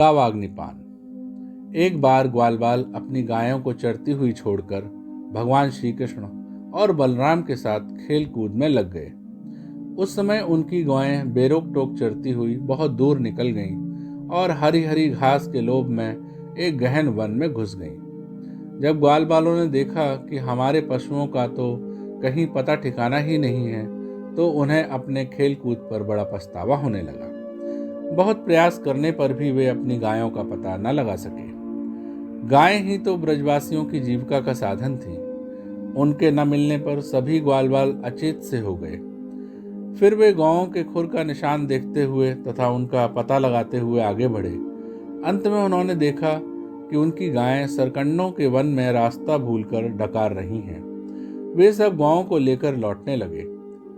दावाग्निपान। एक बार ग्वालबाल अपनी गायों को चरती हुई छोड़कर भगवान श्री कृष्ण और बलराम के साथ खेल कूद में लग गए। उस समय उनकी गायें बेरोक टोक चरती हुई बहुत दूर निकल गईं और हरी हरी घास के लोभ में एक गहन वन में घुस गईं। जब ग्वालबालों ने देखा कि हमारे पशुओं का तो कहीं पता ठिकाना ही नहीं है, तो उन्हें अपने खेल कूद पर बड़ा पछतावा होने लगा। बहुत प्रयास करने पर भी वे अपनी गायों का पता न लगा सके। गायें ही तो ब्रजवासियों की जीविका का साधन थी। उनके न मिलने पर सभी ग्वालबाल अचेत से हो गए। फिर वे गायों के खुर का निशान देखते हुए तथा उनका पता लगाते हुए आगे बढ़े। अंत में उन्होंने देखा कि उनकी गायें सरकंडों के वन में रास्ता भूलकर डकार रही हैं। वे सब गायों को लेकर लौटने लगे।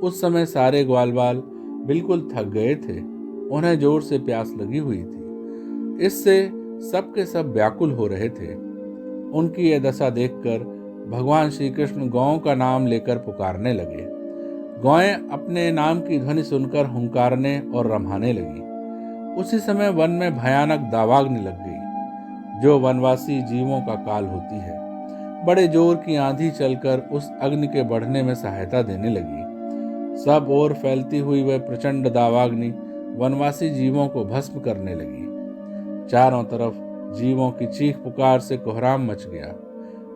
उस समय सारे ग्वालबाल बिल्कुल थक गए थे। उन्हें जोर से प्यास लगी हुई थी। इससे सबके सब व्याकुल हो रहे थे। उनकी यह दशा देखकर भगवान श्री कृष्ण गौओं का नाम लेकर पुकारने लगे। गौएं अपने नाम की ध्वनि सुनकर हुंकारने और रम्हाने लगी। उसी समय वन में भयानक दावाग्नि लग गई, जो वनवासी जीवों का काल होती है। बड़े जोर की आंधी चलकर उस अग्नि के बढ़ने में सहायता देने लगी। सब ओर फैलती हुई वह प्रचंड दावाग्नि वनवासी जीवों को भस्म करने लगी। चारों तरफ जीवों की चीख पुकार से कोहराम मच गया।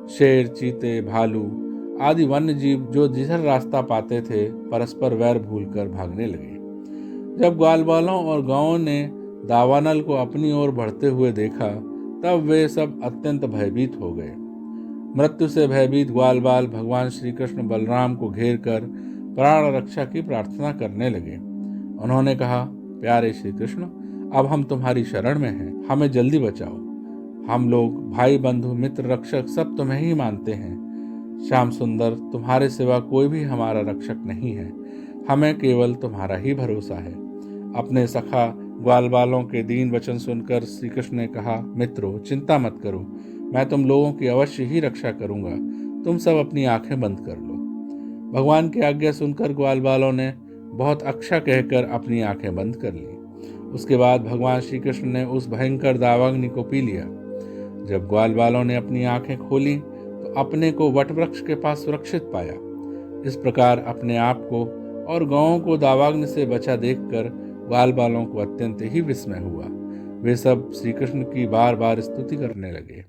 शेर, चीते, भालू आदि वन्य जीव जो जिधर रास्ता पाते थे, परस्पर वैर भूलकर भागने लगे। जब ग्वालबालों और गांवों ने दावानल को अपनी ओर बढ़ते हुए देखा, तब वे सब अत्यंत भयभीत हो गए। मृत्यु से भयभीत ग्वालबाल भगवान श्री कृष्ण बलराम को घेर कर प्राण रक्षा की प्रार्थना करने लगे। उन्होंने कहा, प्यारे श्री कृष्ण, अब हम तुम्हारी शरण में हैं, हमें जल्दी बचाओ। हम लोग भाई, बंधु, मित्र, रक्षक सब तुम्हें ही मानते हैं। श्याम सुंदर, तुम्हारे सिवा कोई भी हमारा रक्षक नहीं है। हमें केवल तुम्हारा ही भरोसा है। अपने सखा ग्वालबालों के दीन वचन सुनकर श्री कृष्ण ने कहा, मित्रों, चिंता मत करो, मैं तुम लोगों की अवश्य ही रक्षा करूंगा। तुम सब अपनी आंखें बंद कर लो। भगवान की आज्ञा सुनकर ग्वालबालों ने बहुत अच्छा कहकर अपनी आंखें बंद कर ली। उसके बाद भगवान श्री कृष्ण ने उस भयंकर दावाग्नि को पी लिया। जब ग्वालबालों ने अपनी आंखें खोली तो अपने को वटवृक्ष के पास सुरक्षित पाया। इस प्रकार अपने आप को और गौओं को दावाग्नि से बचा देखकर ग्वालबालों को अत्यंत ही विस्मय हुआ। वे सब श्री कृष्ण की बार बार स्तुति करने लगे।